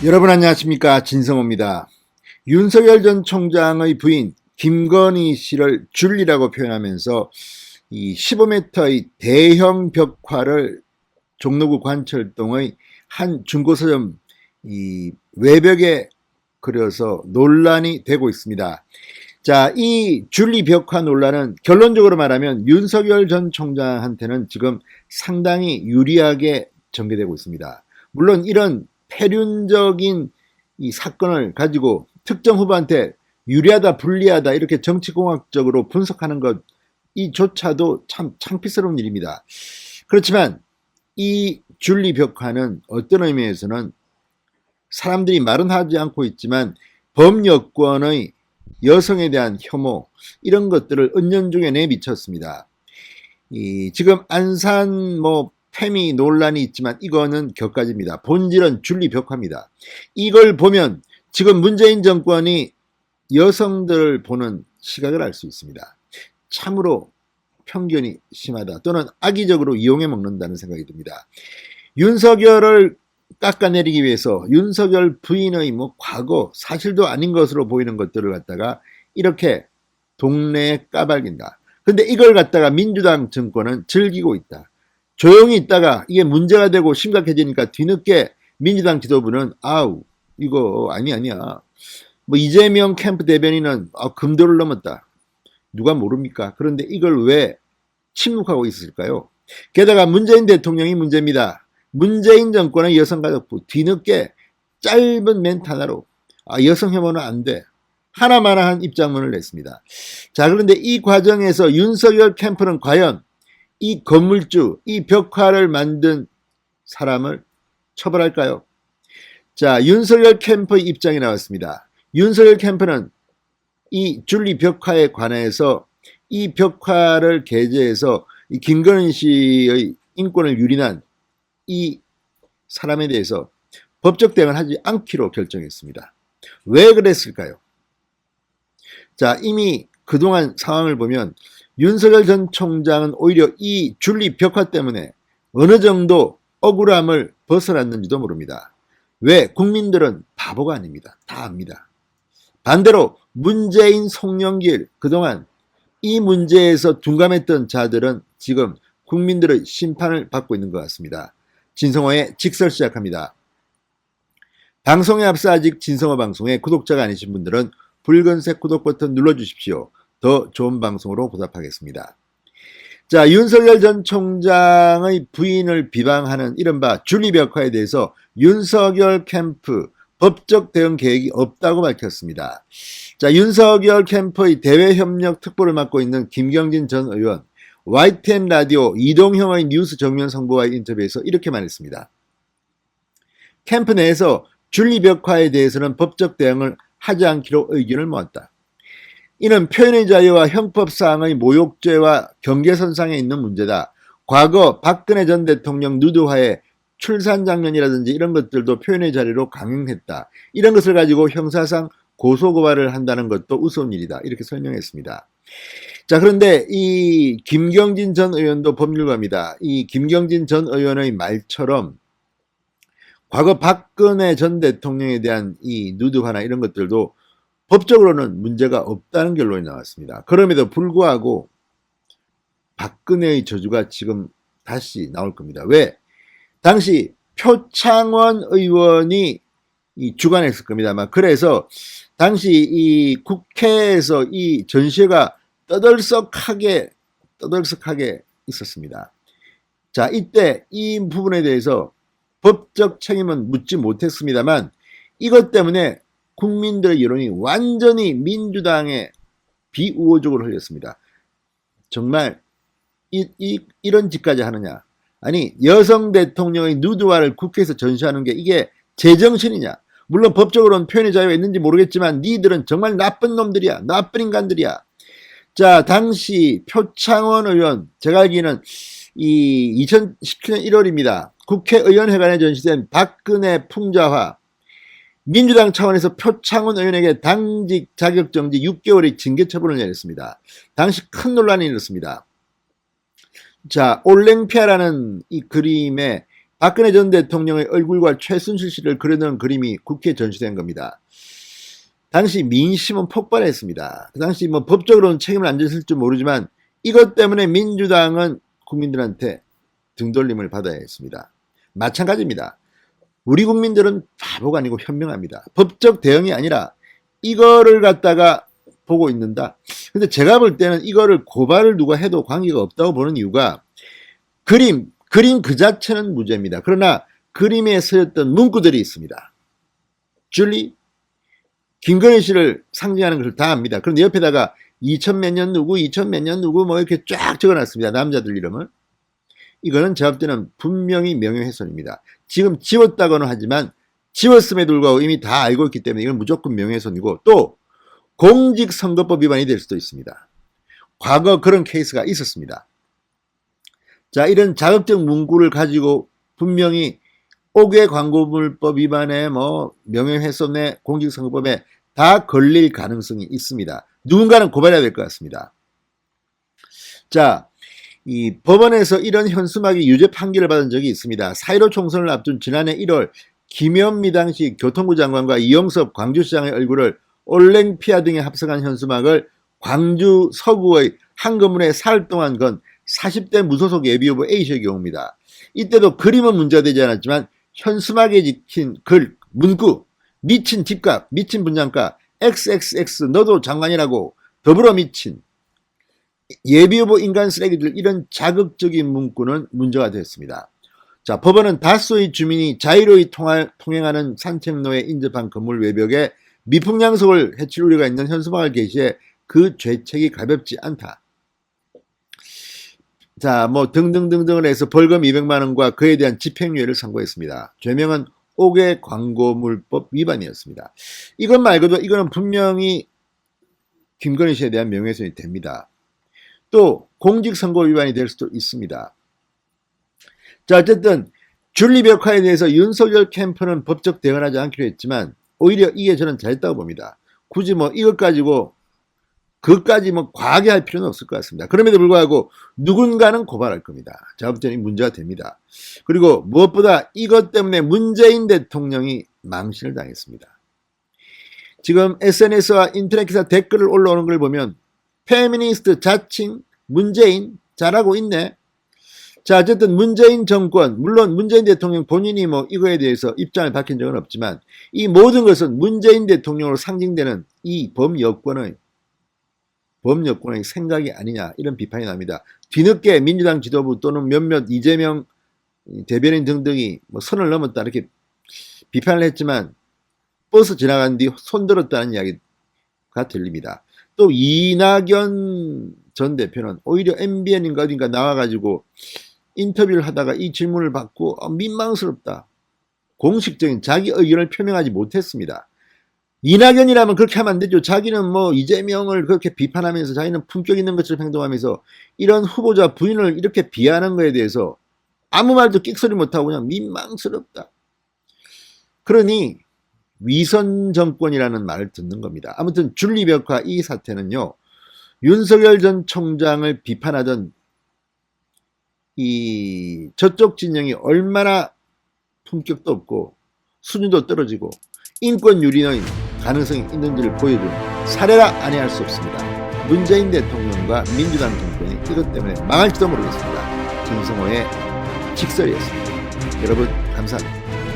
여러분 안녕하십니까, 진성호입니다. 윤석열 전 총장의 부인 김건희 씨를 줄리라고 표현하면서 이 15m의 대형 벽화를 종로구 관철동의 한 중고서점 이 외벽에 그려서 논란이 되고 있습니다. 자, 이 줄리 벽화 논란은 결론적으로 말하면 윤석열 전 총장한테는 지금 상당히 유리하게 전개되고 있습니다. 물론 이런 폐륜적인 이 사건을 가지고 특정 후보한테 유리하다 불리하다 이렇게 정치공학적으로 분석하는 것 이조차도 참 창피스러운 일입니다. 그렇지만 이 줄리 벽화는 어떤 의미에서는 사람들이 말은 하지 않고 있지만 범여권의 여성에 대한 혐오 이런 것들을 은연중에 내비쳤습니다. 지금 안산 페미 논란이 있지만 이거는 격가지입니다. 본질은 줄리 벽화입니다. 이걸 보면 지금 문재인 정권이 여성들을 보는 시각을 알 수 있습니다. 참으로 편견이 심하다 또는 악의적으로 이용해 먹는다는 생각이 듭니다. 윤석열을 깎아내리기 위해서 윤석열 부인의 과거 사실도 아닌 것으로 보이는 것들을 갖다가 이렇게 동네에 까발긴다. 근데 이걸 갖다가 민주당 정권은 즐기고 있다. 조용히 있다가 이게 문제가 되고 심각해지니까 뒤늦게 민주당 지도부는 아우 이거 아니야. 이재명 캠프 대변인은 금도를 넘었다. 누가 모릅니까? 그런데 이걸 왜 침묵하고 있을까요? 게다가 문재인 대통령이 문제입니다. 문재인 정권의 여성가족부 뒤늦게 짧은 멘트 하나로 여성 혐오는 안 돼. 하나마나한 입장문을 냈습니다. 자, 그런데 이 과정에서 윤석열 캠프는 과연 이 건물주, 이 벽화를 만든 사람을 처벌할까요? 자, 윤석열 캠프의 입장이 나왔습니다. 윤석열 캠프는 이 줄리 벽화에 관해서 이 벽화를 게재해서 이 김건희 씨의 인권을 유린한 이 사람에 대해서 법적 대응을 하지 않기로 결정했습니다. 왜 그랬을까요? 자, 이미 그동안 상황을 보면 윤석열 전 총장은 오히려 이 줄리 벽화 때문에 어느 정도 억울함을 벗어났는지도 모릅니다. 왜? 국민들은 바보가 아닙니다. 다 압니다. 반대로 문재인 송영길 그동안 이 문제에서 둔감했던 자들은 지금 국민들의 심판을 받고 있는 것 같습니다. 진성호의 직설 시작합니다. 방송에 앞서 아직 진성호 방송에 구독자가 아니신 분들은 붉은색 구독 버튼 눌러주십시오. 더 좋은 방송으로 보답하겠습니다. 자, 윤석열 전 총장의 부인을 비방하는 이른바 줄리 벽화에 대해서 윤석열 캠프 법적 대응 계획이 없다고 밝혔습니다. 자, 윤석열 캠프의 대외협력 특보를 맡고 있는 김경진 전 의원, YTN 라디오 이동형의 뉴스 정면 성보와의 인터뷰에서 이렇게 말했습니다. 캠프 내에서 줄리 벽화에 대해서는 법적 대응을 하지 않기로 의견을 모았다. 이는 표현의 자유와 형법상의 모욕죄와 경계선상에 있는 문제다. 과거 박근혜 전 대통령 누드화의 출산 장면이라든지 이런 것들도 표현의 자유로 강행했다. 이런 것을 가지고 형사상 고소고발을 한다는 것도 우스운 일이다. 이렇게 설명했습니다. 자, 그런데 이 김경진 전 의원도 법률가입니다. 이 김경진 전 의원의 말처럼 과거 박근혜 전 대통령에 대한 이 누드화나 이런 것들도 법적으로는 문제가 없다는 결론이 나왔습니다. 그럼에도 불구하고 박근혜의 저주가 지금 다시 나올 겁니다. 왜? 당시 표창원 의원이 주관했을 겁니다. 그래서 당시 이 국회에서 이 전시회가 떠들썩하게 있었습니다. 자, 이때 이 부분에 대해서 법적 책임은 묻지 못했습니다만 이것 때문에 국민들의 여론이 완전히 민주당에 비우호적으로 흘렸습니다. 정말 이런 짓까지 하느냐. 아니, 여성 대통령의 누드화를 국회에서 전시하는 게 이게 제정신이냐. 물론 법적으로는 표현의 자유가 있는지 모르겠지만 니들은 정말 나쁜 놈들이야. 나쁜 인간들이야. 자, 당시 표창원 의원, 제가 알기는 이 2017년 1월입니다. 국회의원회관에 전시된 박근혜 풍자화, 민주당 차원에서 표창원 의원에게 당직 자격정지 6개월의 징계처분을 내렸습니다. 당시 큰 논란이 일었습니다. 자, 올랭피아라는 이 그림에 박근혜 전 대통령의 얼굴과 최순실 씨를 그려놓은 그림이 국회에 전시된 겁니다. 당시 민심은 폭발했습니다. 그 당시 뭐 법적으로는 책임을 안 졌을지 모르지만 이것 때문에 민주당은 국민들한테 등돌림을 받아야 했습니다. 마찬가지입니다. 우리 국민들은 바보가 아니고 현명합니다. 법적 대응이 아니라 이거를 갖다가 보고 있는다. 근데 제가 볼 때는 이거를 고발을 누가 해도 관계가 없다고 보는 이유가 그림 그 자체는 무죄입니다. 그러나 그림에 쓰였던 문구들이 있습니다. 줄리, 김건희 씨를 상징하는 것을 다 압니다. 그런데 옆에다가 2000 몇 년 누구, 2000 몇 년 누구 뭐 이렇게 쫙 적어놨습니다. 남자들 이름을. 이거는 제가 볼 때는 분명히 명예훼손입니다. 지금 지웠다고는 하지만 지웠음에도 불구하고 이미 다 알고 있기 때문에 이건 무조건 명예훼손이고 또 공직선거법 위반이 될 수도 있습니다. 과거 그런 케이스가 있었습니다. 자, 이런 자극적 문구를 가지고 분명히 5개 광고물법 위반에 뭐 명예훼손에 공직선거법에 다 걸릴 가능성이 있습니다. 누군가는 고발해야 될 것 같습니다. 자, 이 법원에서 이런 현수막이 유죄 판결을 받은 적이 있습니다. 4.15 총선을 앞둔 지난해 1월 김현미 당시 교통부 장관과 이영섭 광주시장의 얼굴을 올랭피아 등에 합성한 현수막을 광주 서구의 한 건물에 사흘 동안 건 40대 무소속 예비후보 A씨의 경우입니다. 이때도 그림은 문제가 되지 않았지만 현수막에 찍힌 글, 문구, 미친 집값, 미친 분양가, XXX 너도 장관이라고, 더불어 미친, 예비후보 인간 쓰레기들, 이런 자극적인 문구는 문제가 됐습니다. 자, 법원은 다수의 주민이 자유로이 통행하는 산책로에 인접한 건물 외벽에 미풍양속을 해칠 우려가 있는 현수막을 게시해 그 죄책이 가볍지 않다. 자, 뭐 등등등등을 해서 벌금 200만 원과 그에 대한 집행유예를 선고했습니다. 죄명은 5개 광고물법 위반이었습니다. 이것 말고도 이거는 분명히 김건희 씨에 대한 명예훼손이 됩니다. 또 공직선거 위반이 될 수도 있습니다. 자, 어쨌든 줄리벽화에 대해서 윤석열 캠프는 법적 대응을 하지 않기로 했지만 오히려 이게 저는 잘했다고 봅니다. 굳이 뭐 이것 가지고 그것까지 뭐 과하게 할 필요는 없을 것 같습니다. 그럼에도 불구하고 누군가는 고발할 겁니다. 제가 볼 때는 문제가 됩니다. 그리고 무엇보다 이것 때문에 문재인 대통령이 망신을 당했습니다. 지금 SNS와 인터넷 기사 댓글을 올라오는 걸 보면 페미니스트 자칭 문재인 잘하고 있네. 자, 어쨌든 문재인 정권, 물론 문재인 대통령 본인이 뭐 이거에 대해서 입장을 밝힌 적은 없지만 이 모든 것은 문재인 대통령으로 상징되는 이 범여권의 생각이 아니냐, 이런 비판이 납니다. 뒤늦게 민주당 지도부 또는 몇몇 이재명 대변인 등등이 뭐 선을 넘었다 이렇게 비판을 했지만 버스 지나간 뒤 손들었다는 이야기가 들립니다. 또 이낙연 전 대표는 오히려 MBN인가 어딘가 나와가지고 인터뷰를 하다가 이 질문을 받고 민망스럽다, 공식적인 자기 의견을 표명하지 못했습니다. 이낙연이라면 그렇게 하면 안 되죠. 자기는 뭐 이재명을 그렇게 비판하면서 자기는 품격 있는 것처럼 행동하면서 이런 후보자 부인을 이렇게 비하하는 거에 대해서 아무 말도 끽소리 못하고 그냥 민망스럽다. 그러니 위선 정권이라는 말을 듣는 겁니다. 아무튼 줄리벽화 이 사태는요, 윤석열 전 총장을 비판하던 이 저쪽 진영이 얼마나 품격도 없고 수준도 떨어지고 인권 유린의 가능성이 있는지를 보여준 사례라 아니할 수 없습니다. 문재인 대통령과 민주당 정권이 이것 때문에 망할지도 모르겠습니다. 진성호의 직설이었습니다. 여러분 감사합니다.